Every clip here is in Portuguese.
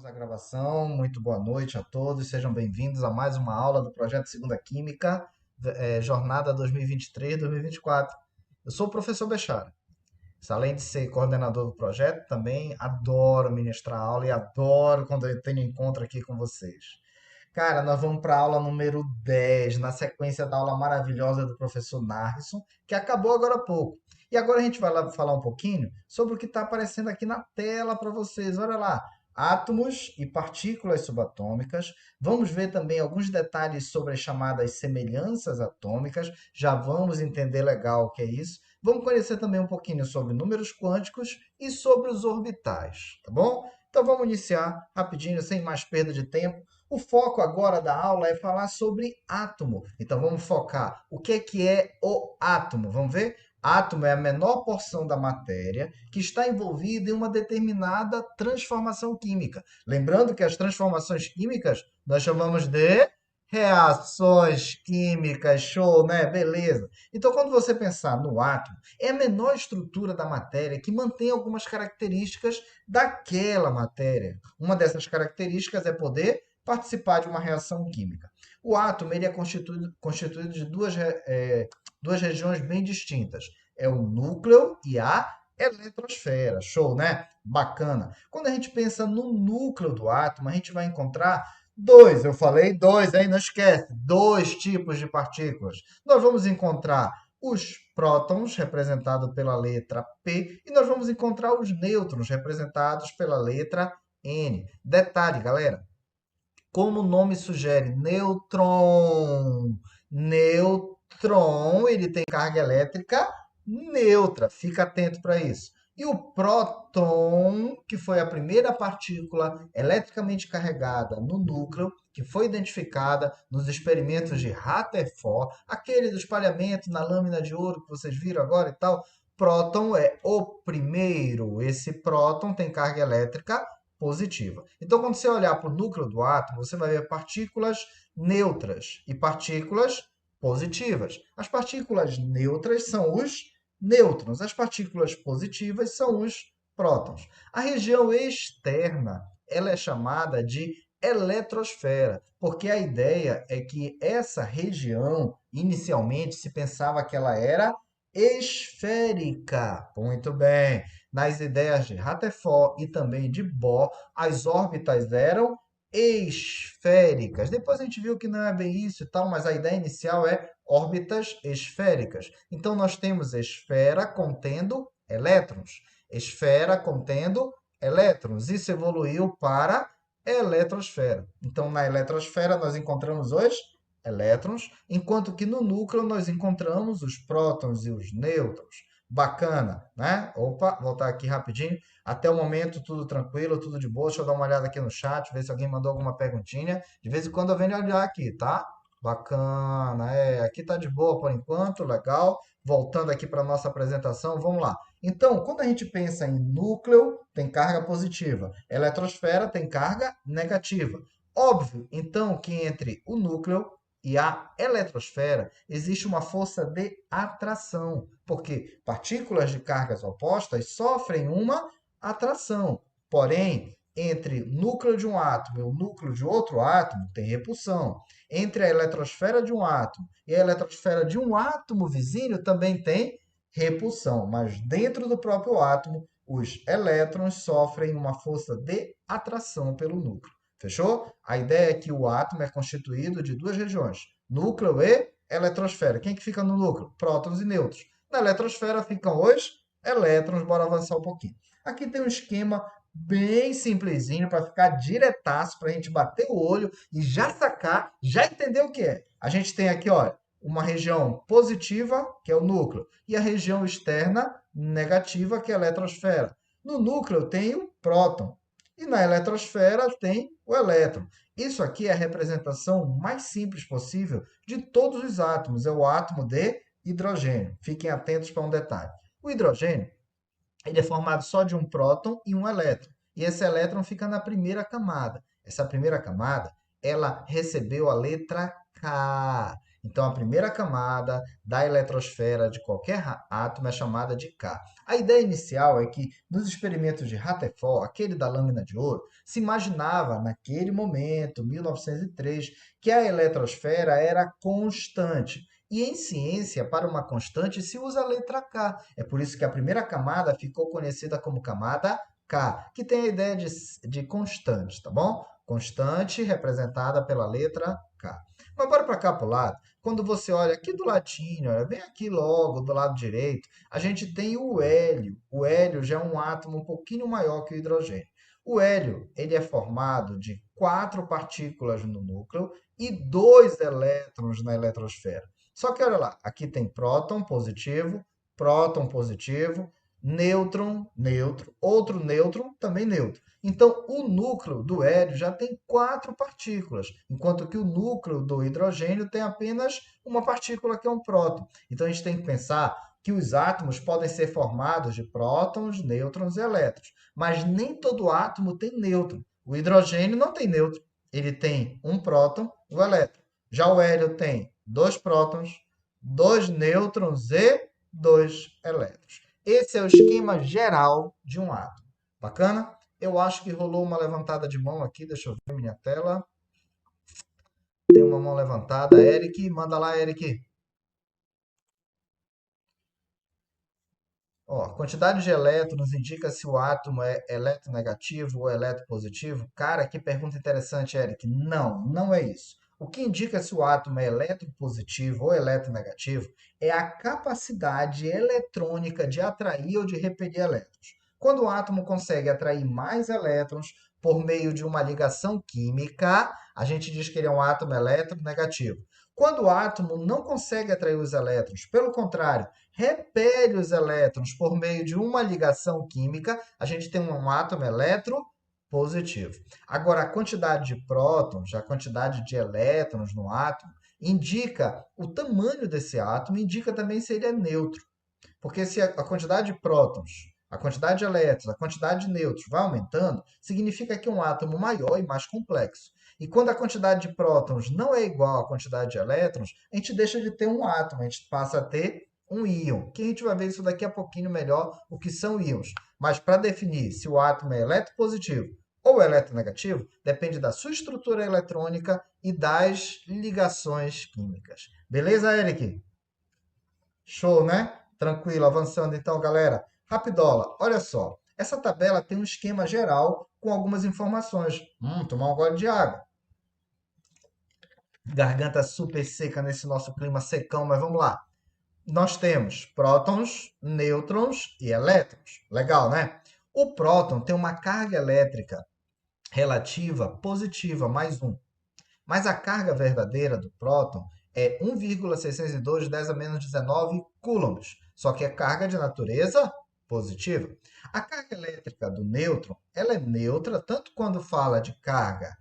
A gravação. Muito boa noite a todos, sejam bem-vindos a mais uma aula do Projeto Segunda Química, Jornada 2023-2024. Eu sou o professor Bechara. Além de ser coordenador do projeto, também adoro ministrar aula e adoro quando eu tenho encontro aqui com vocês. Cara, nós vamos para a aula número 10, na sequência da aula maravilhosa do professor Narrison, que acabou agora há pouco. E agora a gente vai lá falar um pouquinho sobre o que está aparecendo aqui na tela para vocês. Olha lá, átomos e partículas subatômicas. Vamos ver também alguns detalhes sobre as chamadas semelhanças atômicas. Já vamos entender legal o que é isso. Vamos conhecer também um pouquinho sobre números quânticos e sobre os orbitais, tá bom? Então vamos iniciar rapidinho, sem mais perda de tempo. O foco agora da aula é falar sobre átomo. Então vamos focar. O que é o átomo? Vamos ver? Átomo é a menor porção da matéria que está envolvida em uma determinada transformação química. Lembrando que as transformações químicas nós chamamos de reações químicas, show, né? Beleza. Então, quando você pensar no átomo, é a menor estrutura da matéria que mantém algumas características daquela matéria. Uma dessas características é poder participar de uma reação química. O átomo ele é constituído de duas regiões bem distintas. É o núcleo e a eletrosfera. Show, né? Bacana. Quando a gente pensa no núcleo do átomo, a gente vai encontrar dois, eu falei dois, hein? Não esquece, dois tipos de partículas. Nós vamos encontrar os prótons, representados pela letra P, e nós vamos encontrar os nêutrons, representados pela letra N. Detalhe, galera, como o nome sugere, nêutron. Nêutron, ele tem carga elétrica neutra. Fica atento para isso. E o próton, que foi a primeira partícula eletricamente carregada no núcleo, que foi identificada nos experimentos de Rutherford, aquele do espalhamento na lâmina de ouro que vocês viram agora e tal. Próton é o primeiro. Esse próton tem carga elétrica positiva. Então, quando você olhar para o núcleo do átomo, você vai ver partículas neutras e partículas positivas. As partículas neutras são os nêutrons, as partículas positivas são os prótons. A região externa, ela é chamada de eletrosfera, porque a ideia é que essa região, inicialmente, se pensava que ela era esférica. Muito bem. Nas ideias de Rutherford e também de Bohr, as órbitas eram esféricas. Depois a gente viu que não é bem isso e tal, mas a ideia inicial é órbitas esféricas. Então nós temos esfera contendo elétrons, esfera contendo elétrons. Isso evoluiu para eletrosfera. Então na eletrosfera nós encontramos os elétrons, enquanto que no núcleo nós encontramos os prótons e os nêutrons. Bacana, né? Opa, voltar aqui rapidinho. Até o momento, tudo tranquilo, tudo de boa. Deixa eu dar uma olhada aqui no chat, ver se alguém mandou alguma perguntinha. De vez em quando eu venho olhar aqui, tá? Bacana. Aqui tá de boa por enquanto, legal. Voltando aqui para nossa apresentação, vamos lá. Então, quando a gente pensa em núcleo, tem carga positiva. Eletrosfera tem carga negativa. Óbvio, então, que entre o núcleo e a eletrosfera existe uma força de atração, porque partículas de cargas opostas sofrem uma atração. Porém, entre o núcleo de um átomo e o núcleo de outro átomo tem repulsão. Entre a eletrosfera de um átomo e a eletrosfera de um átomo vizinho também tem repulsão, mas dentro do próprio átomo, os elétrons sofrem uma força de atração pelo núcleo. Fechou? A ideia é que o átomo é constituído de duas regiões, núcleo e eletrosfera. Quem que fica no núcleo? Prótons e nêutrons. Na eletrosfera ficam os elétrons. Bora avançar um pouquinho. Aqui tem um esquema bem simplesinho para ficar diretaço, para a gente bater o olho e já sacar, já entender o que é. A gente tem aqui, olha, uma região positiva, que é o núcleo, e a região externa negativa, que é a eletrosfera. No núcleo tem o próton. E na eletrosfera tem o elétron. Isso aqui é a representação mais simples possível de todos os átomos. É o átomo de hidrogênio. Fiquem atentos para um detalhe. O hidrogênio ele é formado só de um próton e um elétron. E esse elétron fica na primeira camada. Essa primeira camada, ela recebeu a letra K. Então, a primeira camada da eletrosfera de qualquer átomo é chamada de K. A ideia inicial é que, nos experimentos de Rutherford, aquele da lâmina de ouro, se imaginava, naquele momento, 1903, que a eletrosfera era constante. E em ciência, para uma constante, se usa a letra K. É por isso que a primeira camada ficou conhecida como camada K, que tem a ideia de constante, tá bom? Constante representada pela letra K. Mas bora para cá para o lado. Quando você olha aqui do ladinho, olha, bem aqui logo do lado direito, a gente tem o hélio. O hélio já é um átomo um pouquinho maior que o hidrogênio. O hélio, ele é formado de 4 partículas no núcleo e 2 elétrons na eletrosfera. Só que olha lá, aqui tem próton positivo, nêutron, neutro, outro nêutron, também neutro. Então, o núcleo do hélio já tem 4 partículas, enquanto que o núcleo do hidrogênio tem apenas uma partícula, que é um próton. Então, a gente tem que pensar que os átomos podem ser formados de prótons, nêutrons e elétrons, mas nem todo átomo tem nêutron. O hidrogênio não tem nêutron, ele tem um próton, um elétron. Já o hélio tem 2 prótons, 2 nêutrons e 2 elétrons. Esse é o esquema geral de um átomo. Bacana? Eu acho que rolou uma levantada de mão aqui. Deixa eu ver minha tela. Tem uma mão levantada. Eric, manda lá, Eric. Ó, a quantidade de elétrons indica se o átomo é eletronegativo ou eletropositivo? Cara, que pergunta interessante, Eric. Não, não é isso. O que indica se o átomo é eletropositivo ou eletronegativo é a capacidade eletrônica de atrair ou de repelir elétrons. Quando o átomo consegue atrair mais elétrons por meio de uma ligação química, a gente diz que ele é um átomo eletronegativo. Quando o átomo não consegue atrair os elétrons, pelo contrário, repele os elétrons por meio de uma ligação química, a gente tem um átomo eletropositivo. Agora, a quantidade de prótons, a quantidade de elétrons no átomo, indica o tamanho desse átomo, indica também se ele é neutro. Porque se a quantidade de prótons, a quantidade de elétrons, a quantidade de nêutrons vai aumentando, significa que é um átomo maior e mais complexo. E quando a quantidade de prótons não é igual à quantidade de elétrons, a gente deixa de ter um átomo, a gente passa a ter um íon, que a gente vai ver isso daqui a pouquinho melhor, o que são íons. Mas para definir se o átomo é eletropositivo ou eletronegativo, depende da sua estrutura eletrônica e das ligações químicas. Beleza, Eric? Show, né? Tranquilo, avançando então, galera. Rapidola, olha só. Essa tabela tem um esquema geral com algumas informações. Tomar um gole de água. Garganta super seca nesse nosso clima secão, mas vamos lá. Nós temos prótons, nêutrons e elétrons. Legal, né? O próton tem uma carga elétrica relativa positiva, mais 1. Mas a carga verdadeira do próton é 1,602 10 a menos 19 coulombs. Só que é carga de natureza positiva. A carga elétrica do nêutron, ela é neutra tanto quando fala de carga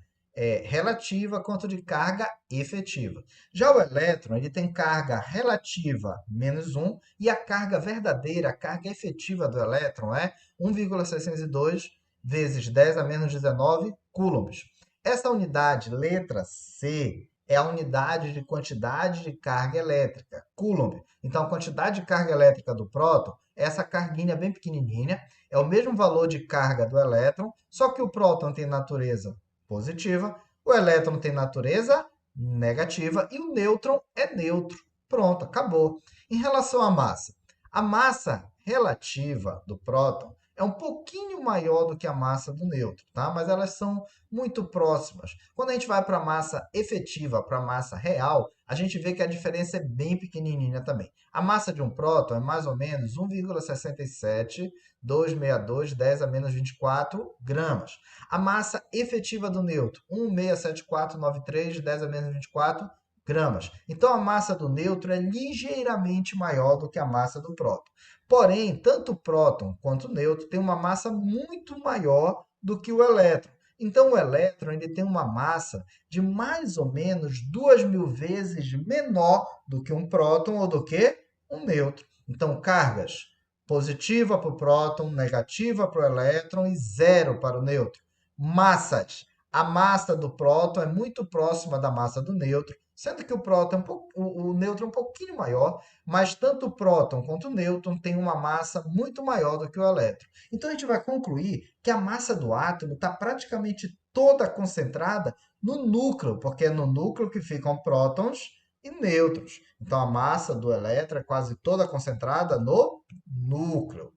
relativa quanto de carga efetiva. Já o elétron, ele tem carga relativa menos 1 e a carga verdadeira, a carga efetiva do elétron é 1,602 vezes 10 a menos 19 coulombs. Essa unidade, letra C, é a unidade de quantidade de carga elétrica, coulomb. Então, a quantidade de carga elétrica do próton é essa carguinha bem pequenininha, é o mesmo valor de carga do elétron, só que o próton tem natureza positiva, o elétron tem natureza negativa e o nêutron é neutro. Pronto, acabou. Em relação à massa, a massa relativa do próton é um pouquinho maior do que a massa do nêutron, tá? Mas elas são muito próximas. Quando a gente vai para a massa efetiva, para a massa real, a gente vê que a diferença é bem pequenininha também. A massa de um próton é mais ou menos 1,67262 10 a menos 24 gramas. A massa efetiva do nêutron, 1,67493 10 a menos 24 gramas. Então, a massa do nêutron é ligeiramente maior do que a massa do próton. Porém, tanto o próton quanto o nêutron têm uma massa muito maior do que o elétron. Então, o elétron ele tem uma massa de mais ou menos 2.000 vezes menor do que um próton ou do que um nêutron. Então, cargas positiva para o próton, negativa para o elétron e zero para o nêutron. Massas A massa do próton é muito próxima da massa do nêutron, sendo que o próton o nêutron é um pouquinho maior, mas tanto o próton quanto o nêutron têm uma massa muito maior do que o elétron. Então a gente vai concluir que a massa do átomo está praticamente toda concentrada no núcleo, porque é no núcleo que ficam prótons e nêutrons. Então a massa do elétron é quase toda concentrada no núcleo.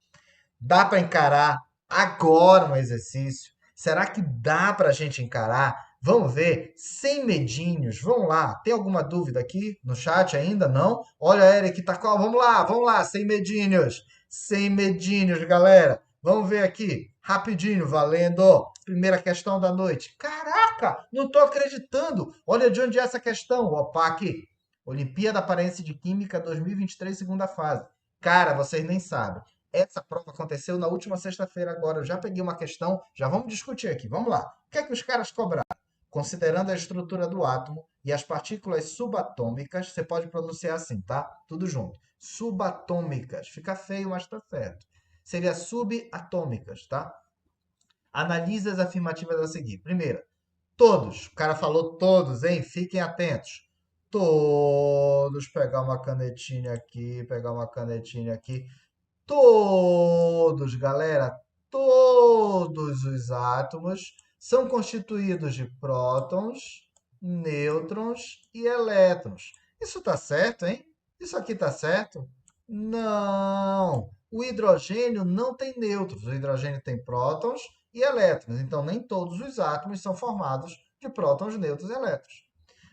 Dá para encarar agora um exercício? Será que dá para a gente encarar? Vamos ver, sem medinhos. Vamos lá. Tem alguma dúvida aqui no chat ainda? Não? Olha, Eric, tá qual? Vamos lá, sem medinhos. Sem medinhos, galera. Vamos ver aqui, rapidinho, valendo. Primeira questão da noite. Caraca, não tô acreditando. Olha de onde é essa questão. Opa, aqui. Olimpíada Paraense de Química 2023, segunda fase. Cara, vocês nem sabem. Essa prova aconteceu na última sexta-feira agora. Eu já peguei uma questão, já vamos discutir aqui. Vamos lá. O que é que os caras cobraram? Considerando a estrutura do átomo e as partículas subatômicas, você pode pronunciar assim, tá? Tudo junto. Subatômicas. Fica feio, mas tá certo. Seria subatômicas, tá? Analise as afirmativas a seguir. Primeira, todos. O cara falou todos, hein? Fiquem atentos. Todos. Pegar uma canetinha aqui, pegar uma canetinha aqui. Todos, galera, todos os átomos são constituídos de prótons, nêutrons e elétrons. Isso tá certo, hein? Isso aqui tá certo? Não. O hidrogênio não tem nêutrons. O hidrogênio tem prótons e elétrons. Então, nem todos os átomos são formados de prótons, nêutrons e elétrons.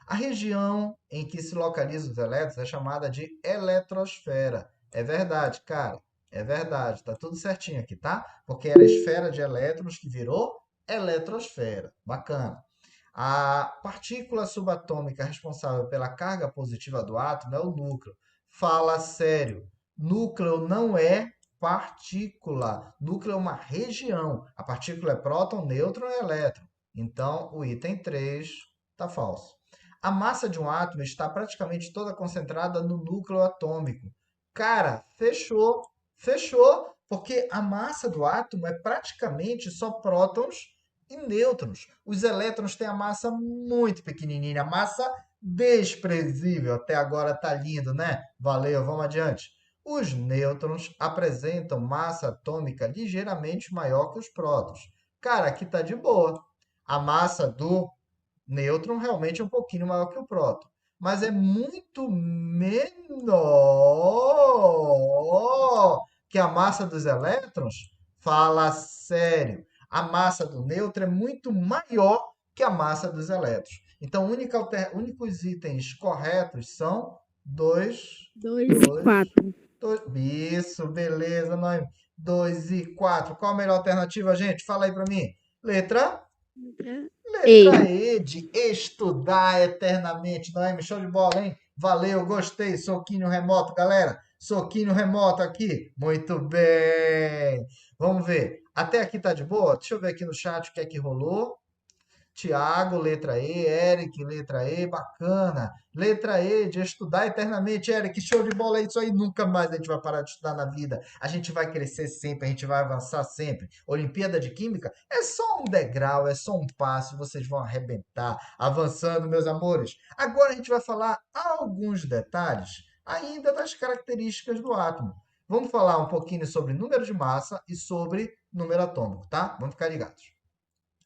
A região em que se localizam os elétrons é chamada de eletrosfera. É verdade, cara. É verdade. Tá tudo certinho aqui, tá? Porque era esfera de elétrons que virou eletrosfera. Bacana. A partícula subatômica responsável pela carga positiva do átomo é o núcleo. Fala sério. Núcleo não é partícula. Núcleo é uma região. A partícula é próton, nêutron e elétron. Então, o item 3 está falso. A massa de um átomo está praticamente toda concentrada no núcleo atômico. Cara, fechou. Fechou, porque a massa do átomo é praticamente só prótons e nêutrons. Os elétrons têm a massa muito pequenininha, a massa desprezível. Até agora tá lindo, né? Valeu, vamos adiante. Os nêutrons apresentam massa atômica ligeiramente maior que os prótons. Cara, aqui tá de boa. A massa do nêutron realmente é um pouquinho maior que o próton, mas é muito menor que a massa dos elétrons. Fala sério. A massa do nêutron é muito maior que a massa dos elétrons. Então, únicos itens corretos são dois, 2 e dois, 4. dois. Isso, beleza, Noemi. 2 e 4. Qual a melhor alternativa, gente? Fala aí para mim. Letra E. Letra E de estudar eternamente. Noemi, show de bola, hein? Valeu, gostei. Soquinho remoto, galera. Soquinho remoto aqui. Muito bem. Vamos ver. Até aqui tá de boa? Deixa eu ver aqui no chat o que é que rolou. Tiago, letra E. Eric, letra E. Bacana. Letra E de estudar eternamente. Eric, show de bola. É isso aí. Nunca mais a gente vai parar de estudar na vida. A gente vai crescer sempre, a gente vai avançar sempre. Olimpíada de Química é só um degrau, é só um passo. Vocês vão arrebentar. Avançando, meus amores. Agora a gente vai falar alguns detalhes ainda das características do átomo. Vamos falar um pouquinho sobre número de massa e sobre número atômico, tá? Vamos ficar ligados.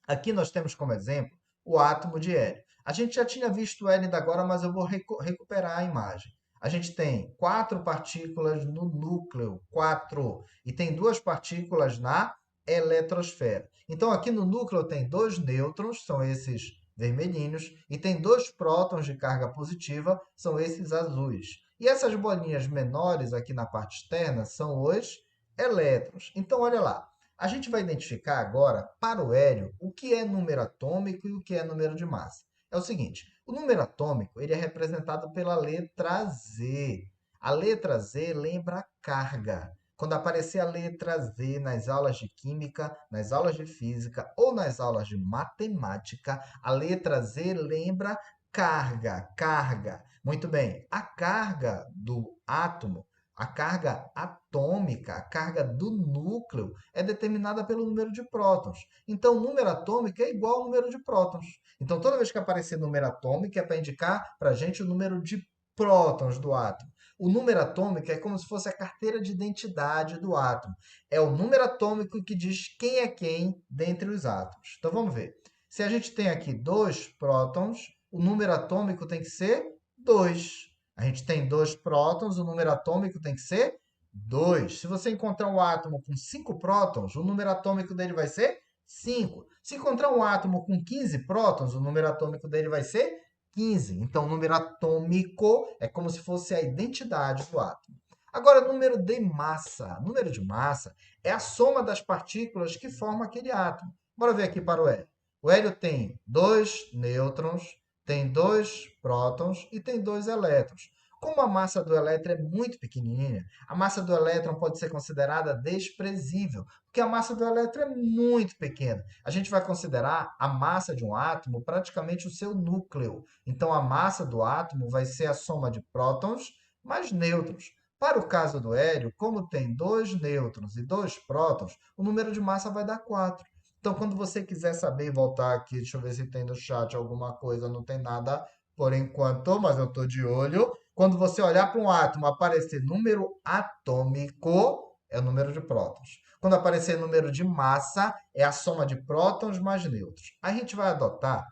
Aqui nós temos como exemplo o átomo de hélio. A gente já tinha visto o hélio ainda agora, mas eu vou recuperar a imagem. A gente tem quatro partículas no núcleo, quatro, e tem duas partículas na eletrosfera. Então aqui no núcleo tem dois nêutrons, são esses vermelhinhos, e tem dois prótons de carga positiva, são esses azuis. E essas bolinhas menores aqui na parte externa são os elétrons. Então olha lá, a gente vai identificar agora, para o hélio, o que é número atômico e o que é número de massa. É o seguinte, o número atômico ele é representado pela letra Z. A letra Z lembra a carga. Quando aparecer a letra Z nas aulas de química, nas aulas de física ou nas aulas de matemática, a letra Z lembra carga, carga. Muito bem, a carga do átomo A carga atômica, a carga do núcleo, é determinada pelo número de prótons. Então, o número atômico é igual ao número de prótons. Então, toda vez que aparecer número atômico, é para indicar para a gente o número de prótons do átomo. O número atômico é como se fosse a carteira de identidade do átomo. É o número atômico que diz quem é quem dentre os átomos. Então, vamos ver. Se a gente tem aqui 2 prótons, o número atômico tem que ser 2. A gente tem 2 prótons, o número atômico tem que ser 2. Se você encontrar um átomo com 5 prótons, o número atômico dele vai ser 5. Se encontrar um átomo com 15 prótons, o número atômico dele vai ser 15. Então, o número atômico é como se fosse a identidade do átomo. Agora, número de massa. Número de massa é a soma das partículas que formam aquele átomo. Bora ver aqui para o hélio. O hélio tem 2 nêutrons, tem 2 prótons e tem 2 elétrons. Como a massa do elétron é muito pequenininha, a massa do elétron pode ser considerada desprezível, porque a massa do elétron é muito pequena. A gente vai considerar a massa de um átomo praticamente o seu núcleo. Então, a massa do átomo vai ser a soma de prótons mais nêutrons. Para o caso do hélio, como tem 2 nêutrons e 2 prótons, o número de massa vai dar 4. Então, quando você quiser saber e voltar aqui, deixa eu ver se tem no chat alguma coisa, não tem nada por enquanto, mas eu estou de olho. Quando você olhar para um átomo aparecer número atômico, é o número de prótons. Quando aparecer número de massa, é a soma de prótons mais nêutrons. A gente vai adotar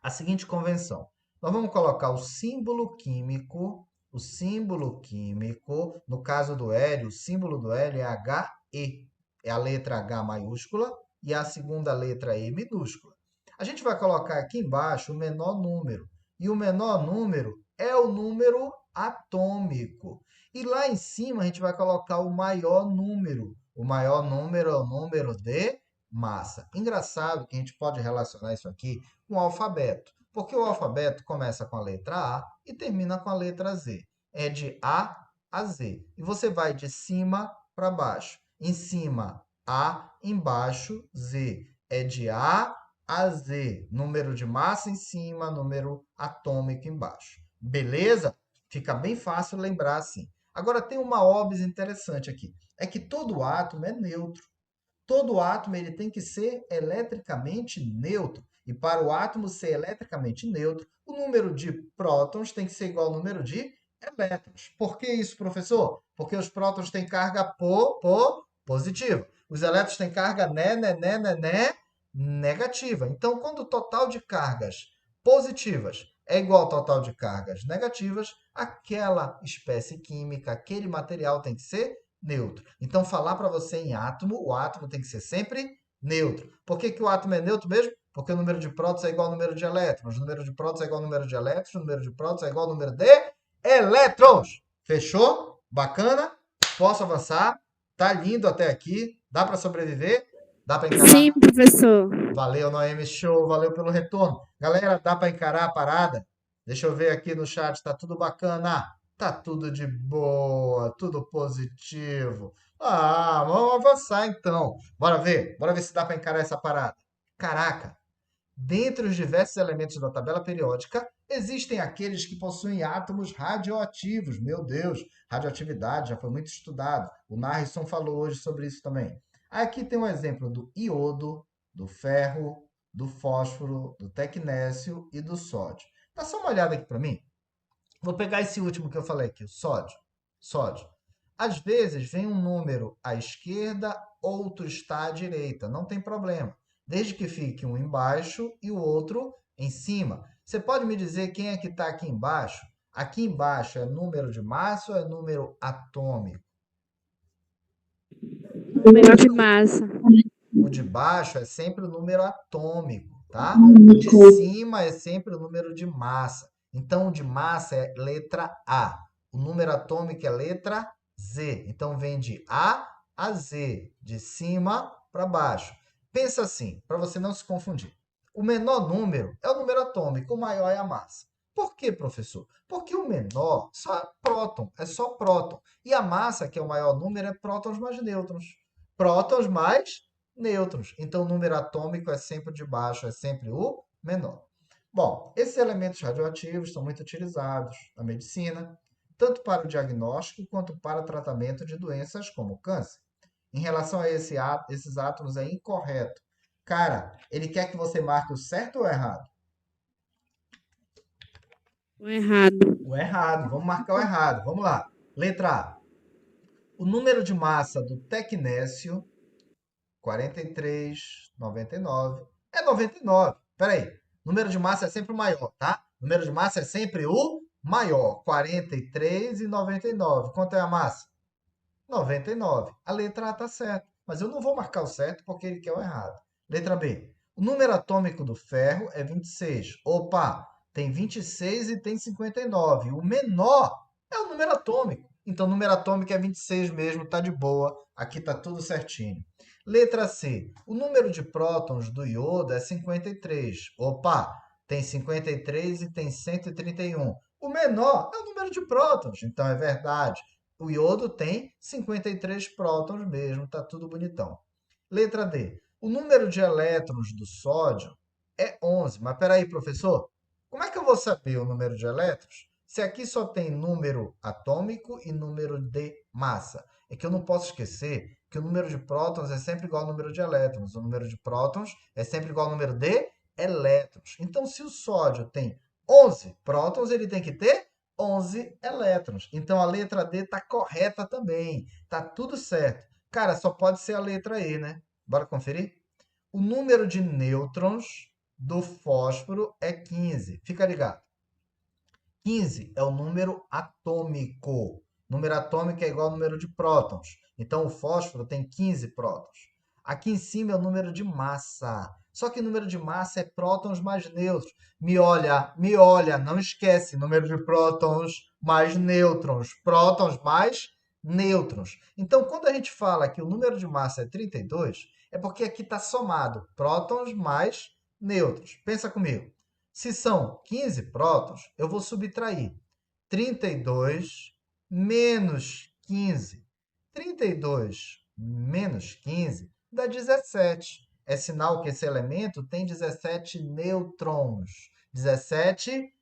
a seguinte convenção. Nós vamos colocar o símbolo químico, no caso do hélio, o símbolo do hélio é He, é a letra H maiúscula e a segunda letra E minúscula. A gente vai colocar aqui embaixo o menor número, e o menor número é o número atômico. E lá em cima a gente vai colocar o maior número. O maior número é o número de massa. Engraçado que a gente pode relacionar isso aqui com o alfabeto, porque o alfabeto começa com a letra A e termina com a letra Z. É de A a Z. E você vai de cima para baixo. Em cima, A, embaixo, Z. É de A a Z. Número de massa em cima, número atômico embaixo. Beleza? Fica bem fácil lembrar assim. Agora tem uma óbvia interessante aqui. É que todo átomo é neutro. Todo átomo ele tem que ser eletricamente neutro. E para o átomo ser eletricamente neutro, o número de prótons tem que ser igual ao número de elétrons. Por que isso, professor? Porque os prótons têm carga positiva. Os elétrons têm carga negativa. Então, quando o total de cargas positivas é igual ao total de cargas negativas, aquela espécie química, aquele material tem que ser neutro. Então, falar para você em átomo, o átomo tem que ser sempre neutro. Por que o átomo é neutro mesmo? Porque o número de prótons é igual ao número de elétrons. O número de prótons é igual ao número de elétrons. O número de prótons é igual ao número de elétrons. Fechou? Bacana? Posso avançar? Tá lindo até aqui. Dá para sobreviver? Dá para Sim, encarar? professor. Valeu, Noemi, show, valeu pelo retorno. Galera, dá para encarar a parada? Deixa eu ver aqui no chat, tá tudo bacana? Tá tudo de boa, tudo positivo. Ah, vamos avançar então. Bora ver se dá para encarar essa parada. Caraca, dentre os diversos elementos da tabela periódica, existem aqueles que possuem átomos radioativos. Meu Deus, radioatividade já foi muito estudado. O Narrisson falou hoje sobre isso também. Aqui tem um exemplo do iodo, do ferro, do fósforo, do tecnécio e do sódio. Dá só uma olhada aqui para mim. Vou pegar esse último que eu falei aqui, o sódio. Sódio. Às vezes vem um número à esquerda, outro está à direita. Não tem problema. Desde que fique um embaixo e o outro em cima. Você pode me dizer quem é que está aqui embaixo? Aqui embaixo é número de massa ou é número atômico? Número de massa. O de baixo é sempre o número atômico, tá? O de cima é sempre o número de massa. Então, o de massa é letra A. O número atômico é letra Z. Então, vem de A a Z, de cima para baixo. Pensa assim, para você não se confundir. O menor número é o número atômico, o maior é a massa. Por quê, professor? Porque o menor só é próton, é só próton. E a massa, que é o maior número, é prótons mais nêutrons. Prótons mais nêutrons. Então, o número atômico é sempre de baixo, é sempre o menor. Bom, esses elementos radioativos são muito utilizados na medicina, tanto para o diagnóstico quanto para o tratamento de doenças como câncer. Em relação a esses átomos, é incorreto. Cara, ele quer que você marque o certo ou o errado? O errado. O errado. Vamos marcar o errado. Vamos lá. Letra A. O número de massa do tecnécio, 43,99. É 99. Peraí. Número de massa é sempre o maior, tá? Número de massa é sempre o maior. 43,99. Quanto é a massa? 99. A letra A está certa. Mas eu não vou marcar o certo porque ele quer o errado. Letra B. O número atômico do ferro é 26. Opa, tem 26 e tem 59. O menor é o número atômico. Então, o número atômico é 26 mesmo, tá de boa. Aqui tá tudo certinho. Letra C. O número de prótons do iodo é 53. Opa, tem 53 e tem 131. O menor é o número de prótons, então é verdade. O iodo tem 53 prótons mesmo, tá tudo bonitão. Letra D. O número de elétrons do sódio é 11. Mas peraí, professor, como é que eu vou saber o número de elétrons se aqui só tem número atômico e número de massa? É que eu não posso esquecer que o número de prótons é sempre igual ao número de elétrons. O número de prótons é sempre igual ao número de elétrons. Então, se o sódio tem 11 prótons, ele tem que ter 11 elétrons. Então, a letra D está correta também. Tá tudo certo. Cara, só pode ser a letra E, né? Bora conferir? O número de nêutrons do fósforo é 15. Fica ligado. 15 é o número atômico. Número atômico é igual ao número de prótons. Então, o fósforo tem 15 prótons. Aqui em cima é o número de massa. Só que o número de massa é prótons mais nêutrons. Me olha, não esquece. Número de prótons mais nêutrons. Prótons mais nêutrons. Então, quando a gente fala que o número de massa é 32, é porque aqui está somado prótons mais nêutrons. Pensa comigo. Se são 15 prótons, eu vou subtrair 32 menos 15. 32 menos 15 dá 17. É sinal que esse elemento tem 17 nêutrons. 17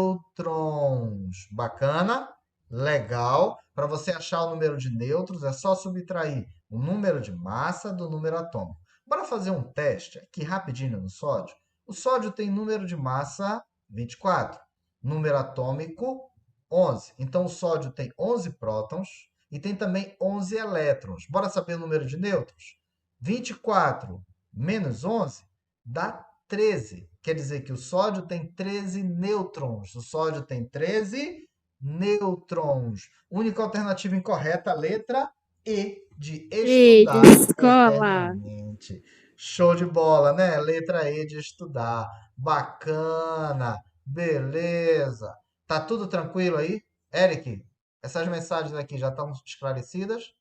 nêutrons. Bacana? Legal. Para você achar o número de nêutrons, é só subtrair o número de massa do número atômico. Bora fazer um teste aqui rapidinho no sódio. O sódio tem número de massa 24, número atômico 11. Então, o sódio tem 11 prótons e tem também 11 elétrons. Bora saber o número de nêutrons? 24 menos 11 dá 13. Quer dizer que o sódio tem 13 nêutrons. O sódio tem 13 nêutrons. Única alternativa incorreta, a letra E, de E de estudar escola. eternamente. Show de bola, né? Letra E de estudar. Bacana. Beleza. Tá tudo tranquilo aí? Eric, essas mensagens aqui já estão esclarecidas?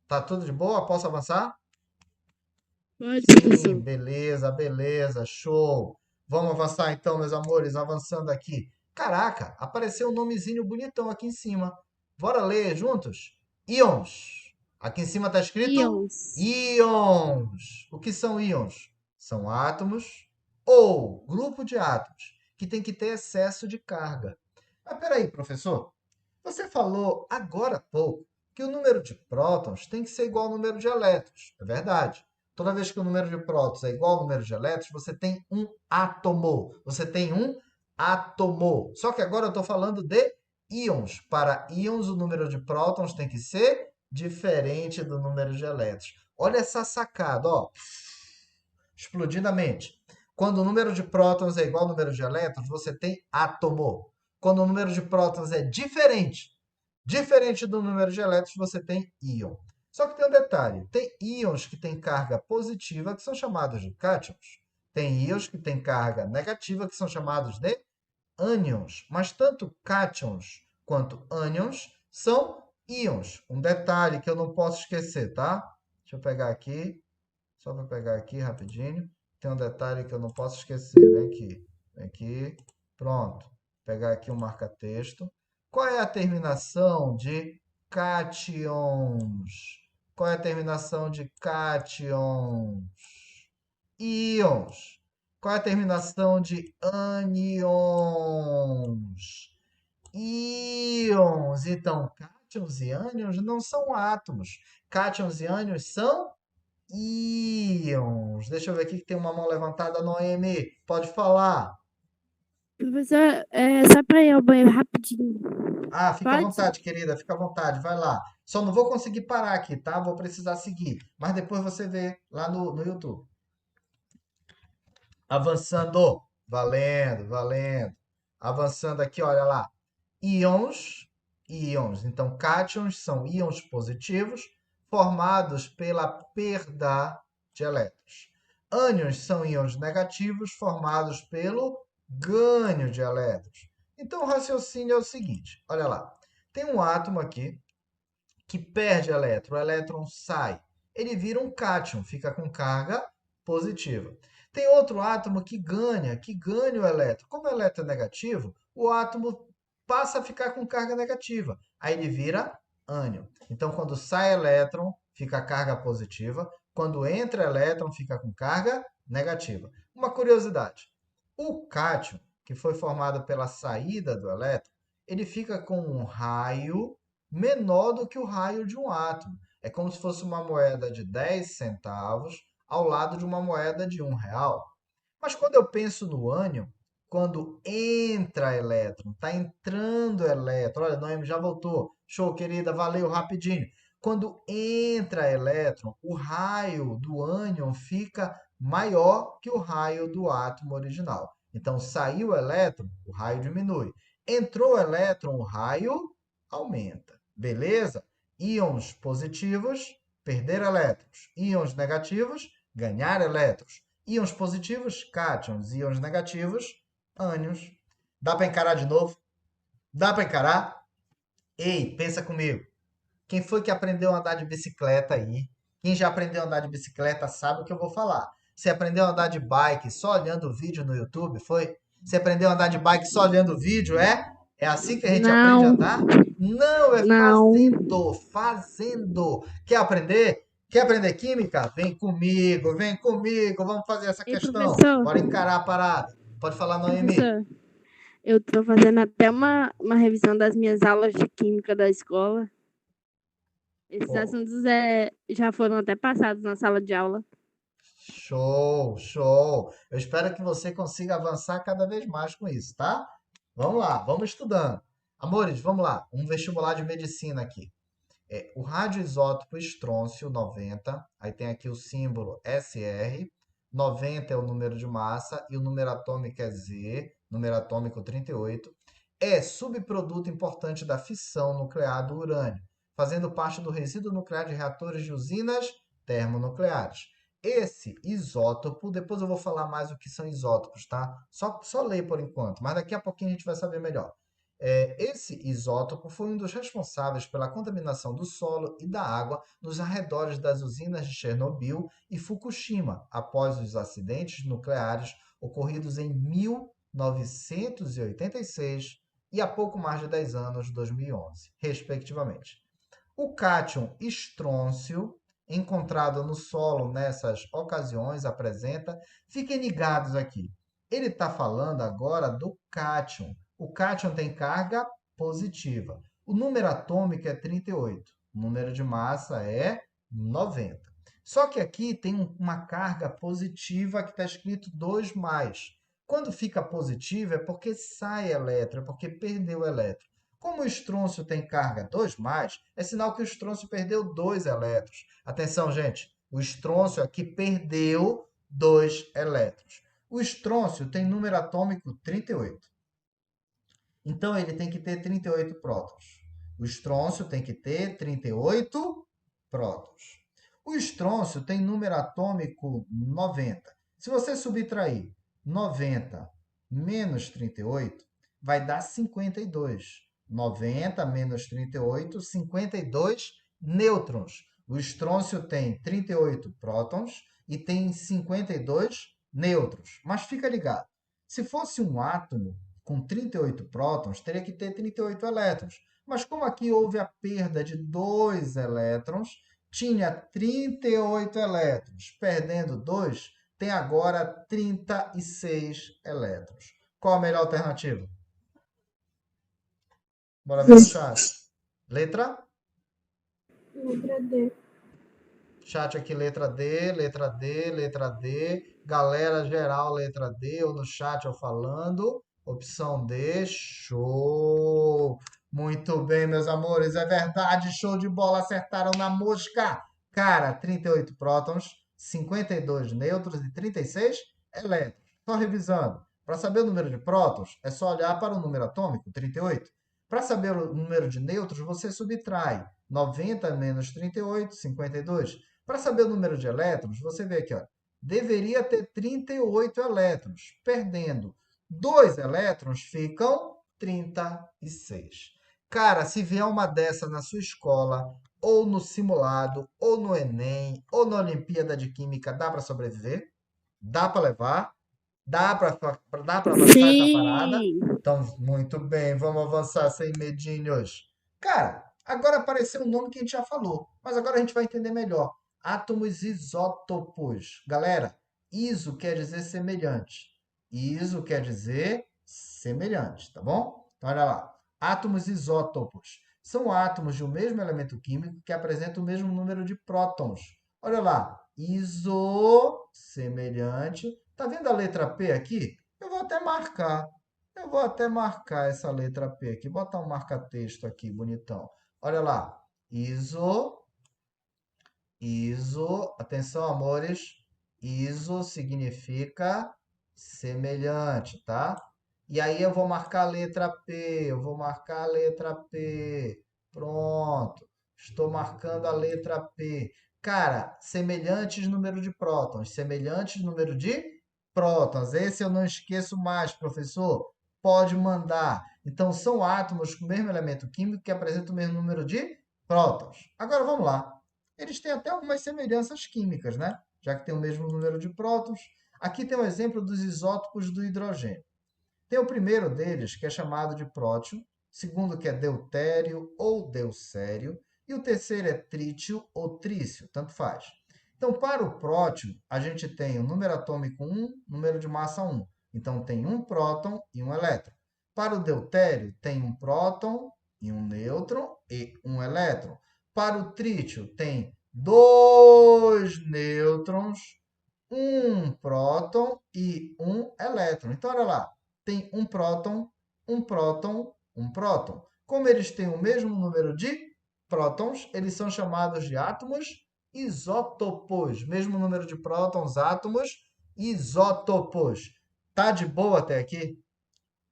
Tá tudo de boa? Posso avançar? Pode, Sim, professor. beleza, beleza, show. Vamos avançar então, meus amores, avançando aqui. Caraca, apareceu um nomezinho bonitão aqui em cima. Bora ler juntos? Íons. Aqui em cima está escrito Íons. íons. O que são íons? São átomos ou grupo de átomos que tem que ter excesso de carga. Mas peraí, professor. Você falou agora há pouco que o número de prótons tem que ser igual ao número de elétrons. É verdade. Toda vez que o número de prótons é igual ao número de elétrons, você tem um átomo. Você tem um átomo. Só que agora eu estou falando de íons. Para íons, o número de prótons tem que ser diferente do número de elétrons. Olha essa sacada, ó. Explodindo a mente. Quando o número de prótons é igual ao número de elétrons, você tem átomo. Quando o número de prótons é diferente do número de elétrons, você tem íon. Só que tem um detalhe: tem íons que têm carga positiva, que são chamados de cátions. Tem íons que têm carga negativa, que são chamados de ânions. Mas tanto cátions quanto ânions são íons. Um detalhe que eu não posso esquecer, tá? Deixa eu pegar aqui, só para pegar aqui rapidinho. Tem um detalhe que eu não posso esquecer. Vem aqui, vem aqui. Pronto. Vou pegar aqui um marca-texto. Qual é a terminação de cátions? Qual é a terminação de cátions? Íons. Qual é a terminação de ânions? íons. Então, cátions e ânions não são átomos. Cátions e ânions são íons. Deixa eu ver aqui que tem uma mão levantada, Noemi. Pode falar. Professor, é só para ir ao banheiro rapidinho. Ah, fica à Pode? vontade, querida, fica à vontade, vai lá. Só não vou conseguir parar aqui, tá? Vou precisar seguir. Mas depois você vê lá no YouTube. Avançando. Valendo, valendo. Avançando aqui, olha lá. Íons, íons. Então, cátions são íons positivos formados pela perda de elétrons. Ânions são íons negativos formados pelo ganho de elétrons. Então, o raciocínio é o seguinte: olha lá. Tem um átomo aqui que perde elétron, o elétron sai. Ele vira um cátion, fica com carga positiva. Tem outro átomo que ganha o elétron. Como o elétron é negativo, o átomo passa a ficar com carga negativa. Aí ele vira ânion. Então, quando sai elétron, fica carga positiva. Quando entra elétron, fica com carga negativa. Uma curiosidade: o cátion, que foi formado pela saída do elétron, ele fica com um raio menor do que o raio de um átomo. É como se fosse uma moeda de 10 centavos ao lado de uma moeda de R$ 1. Mas quando eu penso no ânion, quando entra elétron, está entrando elétron. Olha, Noemi já voltou. Show, querida, valeu, rapidinho. Quando entra elétron, o raio do ânion fica maior que o raio do átomo original. Então, saiu o elétron, o raio diminui. Entrou o elétron, o raio aumenta. Beleza? Íons positivos, perder elétrons. Íons negativos, ganhar elétrons. Íons positivos, cátions. Íons negativos, ânions. Dá para encarar de novo? Dá para encarar? Ei, pensa comigo. Quem foi que aprendeu a andar de bicicleta aí? Quem já aprendeu a andar de bicicleta sabe o que eu vou falar. Você aprendeu a andar de bike só olhando o vídeo no YouTube, foi? Você aprendeu a andar de bike só olhando o vídeo, é? É assim que a gente aprende a Não, andar? Não, é não. fazendo, fazendo. Quer aprender? Quer aprender química? Vem comigo, vamos fazer essa E questão. professor, Bora encarar a parada. Pode falar, Noemi. professor, eu tô fazendo até uma revisão das minhas aulas de química da escola. Esses Pô, assuntos já foram até passados na sala de aula. show, show. Eu espero que você consiga avançar cada vez mais com isso, tá? Vamos lá, vamos estudando. Amores, vamos lá. Um vestibular de medicina aqui. O radioisótopo estrôncio 90, aí tem aqui o símbolo SR, 90 é o número de massa e o número atômico é Z, número atômico 38, é subproduto importante da fissão nuclear do urânio, fazendo parte do resíduo nuclear de reatores de usinas termonucleares. Esse isótopo, depois eu vou falar mais o que são isótopos, tá? Só ler por enquanto, mas daqui a pouquinho a gente vai saber melhor. Esse isótopo foi um dos responsáveis pela contaminação do solo e da água nos arredores das usinas de Chernobyl e Fukushima, após os acidentes nucleares ocorridos em 1986 e há pouco mais de 10 anos, 2011, respectivamente. O cátion estrôncio, encontrado no solo nessas ocasiões, apresenta. Fiquem ligados aqui. Ele está falando agora do cátion. O cátion tem carga positiva. O número atômico é 38. O número de massa é 90. Só que aqui tem uma carga positiva que está escrito 2 mais. Quando fica positivo é porque sai elétron, é porque perdeu elétron. Como o estrôncio tem carga 2 mais, é sinal que o estrôncio perdeu 2 elétrons. Atenção, gente. O estrôncio aqui perdeu 2 elétrons. O estrôncio tem número atômico 38. Então ele tem que ter 38 prótons. O estrôncio tem que ter 38 prótons. O estrôncio tem número atômico 90. Se você subtrair 90 menos 38, vai dar 52. 90 menos 38, 52 nêutrons. O estrôncio tem 38 prótons e tem 52 nêutrons. Mas fica ligado. Se fosse um átomo com 38 prótons, teria que ter 38 elétrons. Mas como aqui houve a perda de 2 elétrons, tinha 38 elétrons. Perdendo 2, tem agora 36 elétrons. Qual a melhor alternativa? Bora ver no chat. Letra? Letra D. Chat aqui, letra D, letra D, letra D. Galera geral, letra D, ou no chat eu falando. Opção D, show! Muito bem, meus amores, é verdade, show de bola, acertaram na mosca. Cara, 38 prótons, 52 nêutrons e 36 elétrons. Só revisando. Para saber o número de prótons, é só olhar para o número atômico, 38. Para saber o número de nêutrons, você subtrai 90 menos 38, 52. Para saber o número de elétrons, você vê aqui, ó, deveria ter 38 elétrons. Perdendo 2 elétrons, ficam 36. Cara, se vier uma dessa na sua escola, ou no simulado, ou no Enem, ou na Olimpíada de Química, dá para sobreviver? Dá para levar? Dá para avançar essa parada? Sim. Então, muito bem, vamos avançar sem medinhos. Cara, agora apareceu um nome que a gente já falou, mas agora a gente vai entender melhor. Átomos isótopos. Galera, iso quer dizer semelhante. Iso quer dizer semelhante, tá bom? Então, olha lá. Átomos isótopos são átomos de um mesmo elemento químico que apresentam o mesmo número de prótons. Olha lá. Iso, semelhante. Tá vendo a letra P aqui? Eu vou até marcar. Eu vou até marcar essa letra P aqui. Botar um marca-texto aqui, bonitão. Olha lá. Iso. Atenção, amores. Iso significa semelhante, tá? E aí eu vou marcar a letra P. Eu vou marcar a letra P. Pronto. Estou marcando a letra P. Cara, semelhantes número de prótons. Semelhantes número de prótons. Esse eu não esqueço mais, professor. Pode mandar. Então, são átomos com o mesmo elemento químico que apresentam o mesmo número de prótons. Agora, vamos lá. Eles têm até algumas semelhanças químicas, né? Já que tem o mesmo número de prótons. Aqui tem um exemplo dos isótopos do hidrogênio. Tem o primeiro deles, que é chamado de prótio, segundo que é deutério ou deutério, e o terceiro é trítio ou trício, tanto faz. Então, para o prótio, a gente tem o número atômico 1, número de massa 1. Então, tem um próton e um elétron. Para o deutério, tem um próton e um nêutron e um elétron. Para o trítio, tem dois nêutrons, um próton e um elétron. Então, olha lá, tem um próton, um próton, um próton. Como eles têm o mesmo número de prótons, eles são chamados de átomos isótopos. Mesmo número de prótons, átomos isótopos. Tá de boa até aqui?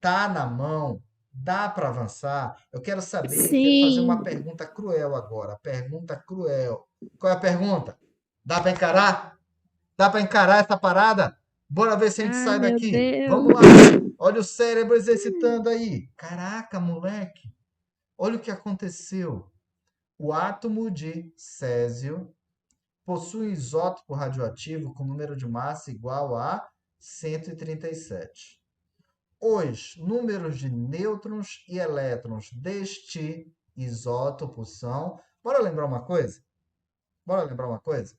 Tá na mão? Dá para avançar? Eu quero saber, quero fazer uma Sim. pergunta cruel agora. Pergunta cruel. Qual é a pergunta? Dá para encarar? Dá para encarar essa parada? Bora ver se a gente Ai, sai meu daqui. Deus. Vamos lá. Olha o cérebro exercitando aí. Caraca, moleque. Olha o que aconteceu. O átomo de césio possui um isótopo radioativo com número de massa igual a 137. Os números de nêutrons e elétrons deste isótopo são. Bora lembrar uma coisa? Bora lembrar uma coisa?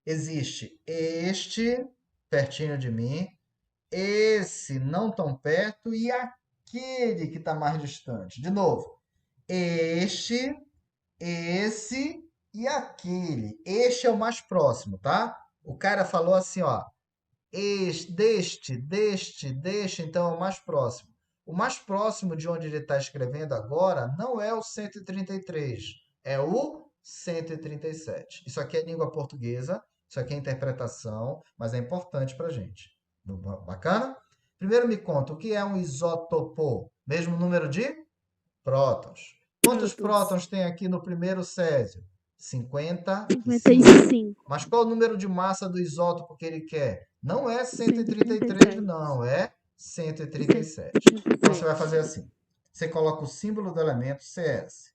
Existe este pertinho de mim, esse não tão perto e aquele que está mais distante. De novo, este, esse e aquele. Este é o mais próximo, tá? O cara falou assim, ó, deste, então é o mais próximo. O mais próximo de onde ele está escrevendo agora não é o 133, é o 137. Isso aqui é língua portuguesa, isso aqui é interpretação, mas é importante para a gente. Bacana? Primeiro me conta, o que é um isótopo? Mesmo número de prótons. Quantos Prótons. prótons tem aqui no primeiro césio? 55. 55. Mas qual o número de massa do isótopo que ele quer? Não é 133, 137. não, é 137. Então você vai 137. fazer assim: você coloca o símbolo do elemento CS.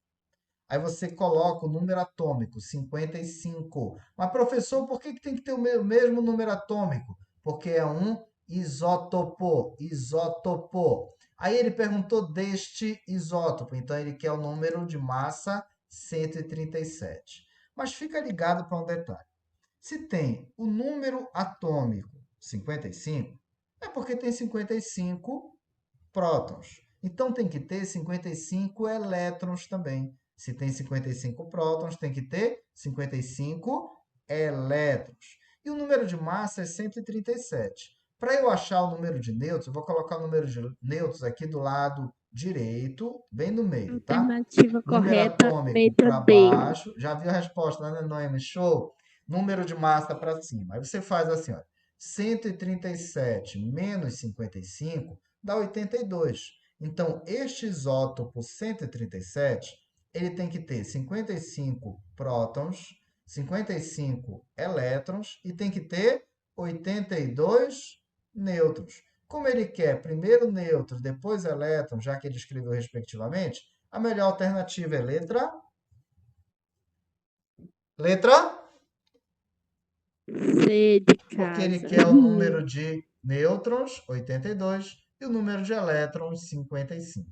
Aí você coloca o número atômico, 55. Mas, professor, por que tem que ter o mesmo número atômico? Porque é um isótopo. Isótopo. Aí ele perguntou deste isótopo. Então, ele quer o número de massa 137. Mas fica ligado para um detalhe. Se tem o número atômico 55, é porque tem 55 prótons. Então tem que ter 55 elétrons também. Se tem 55 prótons, tem que ter 55 elétrons. E o número de massa é 137. Para eu achar o número de nêutrons, eu vou colocar o número de nêutrons aqui do lado direito, bem no meio, tá? Alternativa Número correta, atômico letra para B. baixo. Já viu a resposta, né, Noemi? Show. Número de massa para cima. Aí você faz assim, ó. 137 menos 55 dá 82. Então, este isótopo 137, ele tem que ter 55 prótons, 55 elétrons e tem que ter 82 nêutrons. Como ele quer primeiro nêutrons, depois elétrons, já que ele escreveu respectivamente, a melhor alternativa é letra, C de porque ele casa. quer o número de nêutrons, 82, e o número de elétrons, 55.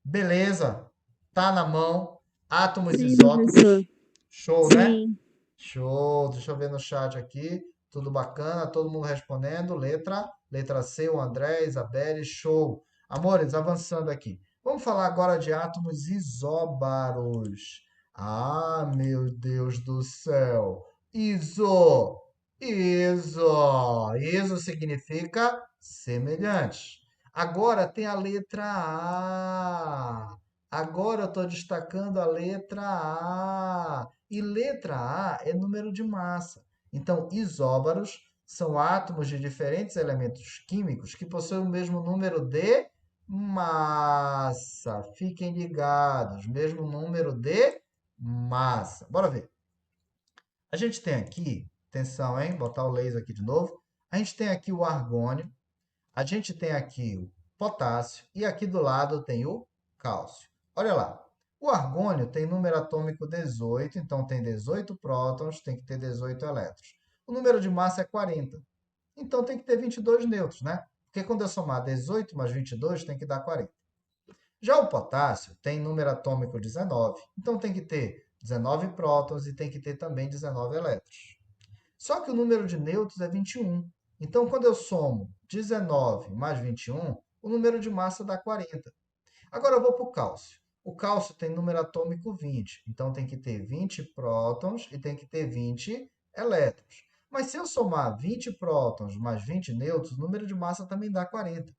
Beleza? Tá na mão. Átomos Sim, professor. isótopos. Show, né? Sim. Show. Deixa eu ver no chat aqui. Tudo bacana, todo mundo respondendo. Letra C, o André, Isabelle, show. Amores, avançando aqui. Vamos falar agora de átomos isóbaros. Ah, meu Deus do céu. Iso. Iso significa semelhante. Agora tem a letra A. Agora eu estou destacando a letra A. E letra A é número de massa. Então, isóbaros são átomos de diferentes elementos químicos que possuem o mesmo número de massa. Fiquem ligados, mesmo número de massa. Bora ver. A gente tem aqui, atenção, hein? Botar o laser aqui de novo. A gente tem aqui o argônio, a gente tem aqui o potássio e aqui do lado tem o cálcio. Olha lá. O argônio tem número atômico 18, então tem 18 prótons, tem que ter 18 elétrons. O número de massa é 40, então tem que ter 22 nêutrons, né? Porque quando eu somar 18 mais 22, tem que dar 40. Já o potássio tem número atômico 19, então tem que ter 19 prótons e tem que ter também 19 elétrons. Só que o número de nêutrons é 21. Então, quando eu somo 19 mais 21, o número de massa dá 40. Agora eu vou para o cálcio. O cálcio tem número atômico 20, então tem que ter 20 prótons e tem que ter 20 elétrons. Mas se eu somar 20 prótons mais 20 nêutrons, o número de massa também dá 40.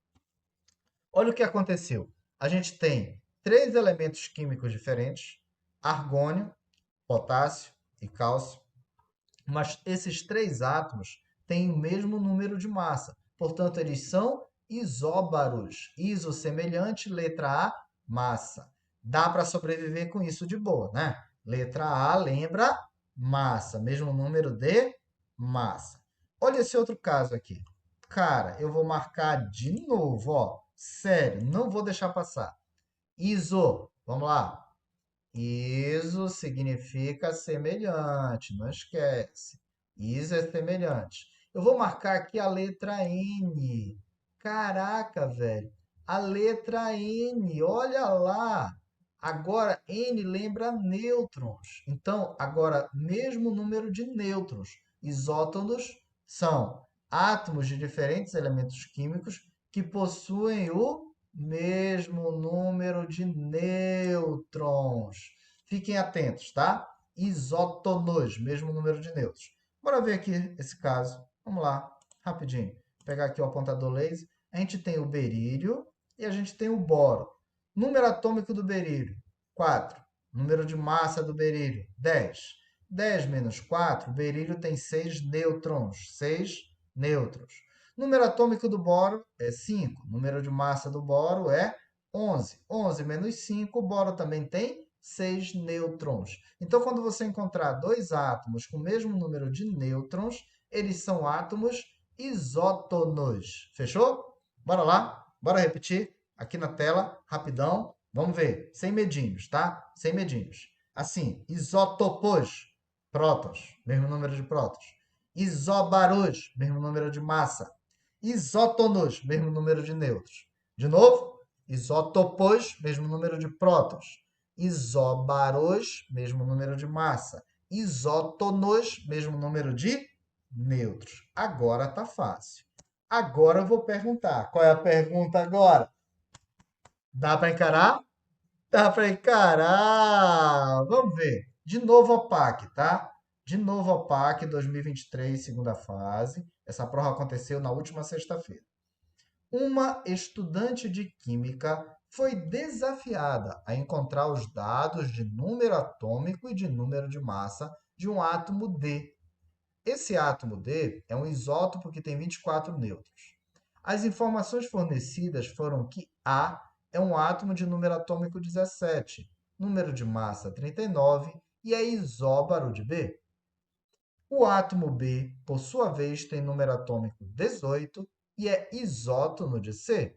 Olha o que aconteceu. A gente tem três elementos químicos diferentes: argônio, potássio e cálcio. Mas esses três átomos têm o mesmo número de massa. Portanto, eles são isóbaros. Iso semelhante, letra A, massa. Dá para sobreviver com isso de boa, né? Letra A lembra massa, mesmo número de massa. Olha esse outro caso aqui. Cara, eu vou marcar de novo, ó. Sério, não vou deixar passar. Iso, vamos lá. Iso significa semelhante, não esquece. Iso é semelhante. Eu vou marcar aqui a letra N. Caraca, velho. A letra N, olha lá. Agora, N lembra nêutrons. Então, agora, mesmo número de nêutrons. Isótonos são átomos de diferentes elementos químicos que possuem o mesmo número de nêutrons. Fiquem atentos, tá? Isótonos, mesmo número de nêutrons. Bora ver aqui esse caso. Vamos lá, rapidinho. Vou pegar aqui o apontador laser. A gente tem o berílio e a gente tem o boro. Número atômico do berílio, 4. Número de massa do berílio, 10. 10 menos 4, o berílio tem 6 nêutrons. 6 nêutrons. Número atômico do boro é 5. Número de massa do boro é 11. 11 menos 5, o boro também tem 6 nêutrons. Então, quando você encontrar dois átomos com o mesmo número de nêutrons, eles são átomos isótonos. Fechou? Bora lá? Bora repetir aqui na tela, rapidão. Vamos ver, sem medinhos, tá? Sem medinhos. Assim, isótopos, prótons, mesmo número de prótons. Isóbaros, mesmo número de massa. Isótonos, mesmo número de nêutrons. De novo, isótopos, mesmo número de prótons. Isóbaros, mesmo número de massa. Isótonos, mesmo número de nêutrons. Agora tá fácil. Agora eu vou perguntar. Qual é a pergunta agora? Dá para encarar? Dá para encarar! Vamos ver. De novo a PAC, tá? De novo a PAC 2023, segunda fase. Essa prova aconteceu na última sexta-feira. Uma estudante de química foi desafiada a encontrar os dados de número atômico e de número de massa de um átomo D. Esse átomo D é um isótopo que tem 24 nêutrons. As informações fornecidas foram que A é um átomo de número atômico 17, número de massa 39 e é isóbaro de B. O átomo B, por sua vez, tem número atômico 18 e é isótono de C.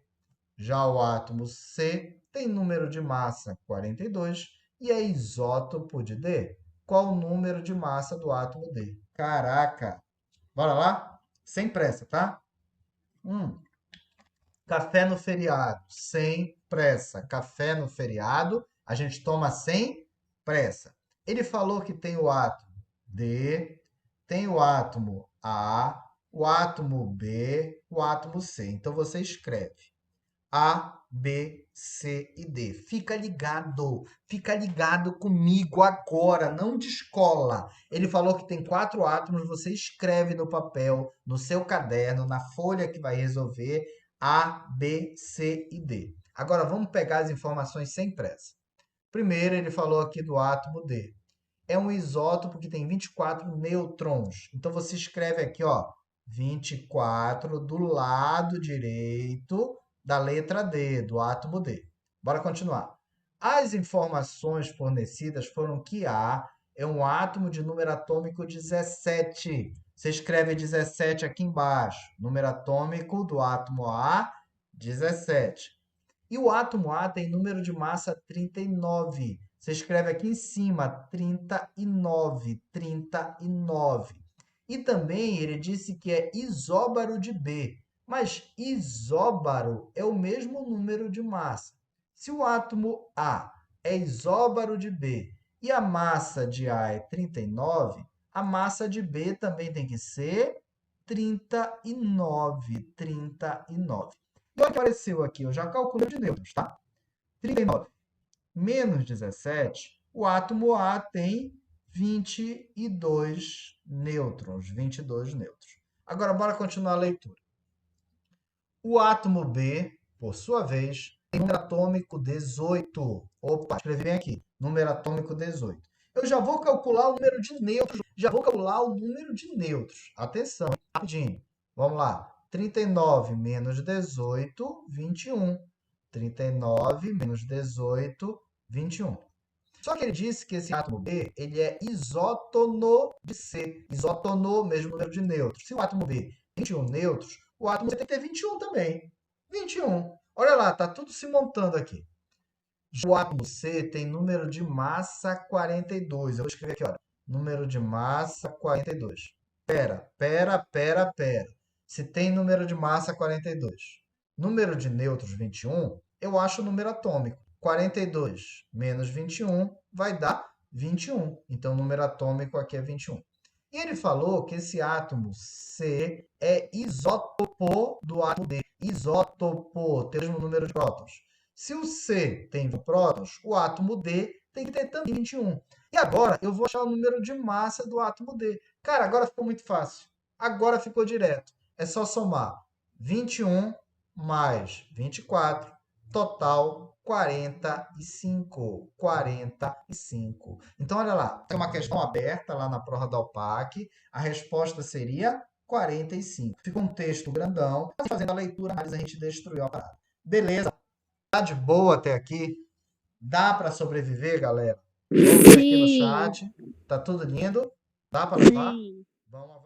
Já o átomo C tem número de massa 42 e é isótopo de D. Qual o número de massa do átomo D? Caraca! Bora lá? Sem pressa, tá? Café no feriado, sem pressa. Café no feriado, a gente toma sem pressa. Ele falou que tem o átomo D, tem o átomo A, o átomo B, o átomo C. Então você escreve A, B, C e D. Fica ligado comigo agora, não descola. Ele falou que tem 4 átomos, você escreve no papel, no seu caderno, na folha que vai resolver A, B, C e D. Agora vamos pegar as informações sem pressa. Primeiro, ele falou aqui do átomo D. É um isótopo que tem 24 nêutrons. Então você escreve aqui, ó, 24 do lado direito da letra D, do átomo D. Bora continuar. As informações fornecidas foram que A é um átomo de número atômico 17. Você escreve 17 aqui embaixo. Número atômico do átomo A, 17. E o átomo A tem número de massa 39. Você escreve aqui em cima 39, 39. E também ele disse que é isóbaro de B. Mas isóbaro é o mesmo número de massa. Se o átomo A é isóbaro de B e a massa de A é 39, a massa de B também tem que ser 39, 39. E olha o que apareceu aqui, eu já calculei de nêutrons, tá? 39 menos 17, o átomo A tem 22 nêutrons, 22 nêutrons. Agora, bora continuar a leitura. O átomo B, por sua vez, tem número atômico 18. Opa, escrevi bem aqui, número atômico 18. Eu já vou calcular o número de nêutrons, Atenção, rapidinho. Vamos lá. 39 menos 18, 21. 39 menos 18, 21. Só que ele disse que esse átomo B, ele é isótono de C. Isótono, mesmo número de nêutrons. Se o átomo B tem 21 nêutrons, o átomo C tem que ter 21 também. 21. Olha lá, tá tudo se montando aqui. O átomo C tem número de massa 42. Eu vou escrever aqui, olha. Número de massa 42. Pera. Se tem número de massa 42, número de nêutrons 21, eu acho o número atômico. 42 menos 21 vai dar 21. Então, o número atômico aqui é 21. E ele falou que esse átomo C é isótopo do átomo D. Isótopo, tem o mesmo número de prótons. Se o C tem 20 prótons, o átomo D tem que ter também 21. E agora eu vou achar o número de massa do átomo D. Cara, agora ficou muito fácil. Agora ficou direto. É só somar 21 mais 24, total 45. 45. Então, olha lá, tem uma questão aberta lá na prova da UPAC. A resposta seria 45. Fica um texto grandão. Fazendo a leitura, a gente destruiu a parada. Beleza? Tá de boa até aqui? Dá para sobreviver, galera? Vamos ver aqui no Sim, chat. Tá tudo lindo? Dá para levar? sim. Vamos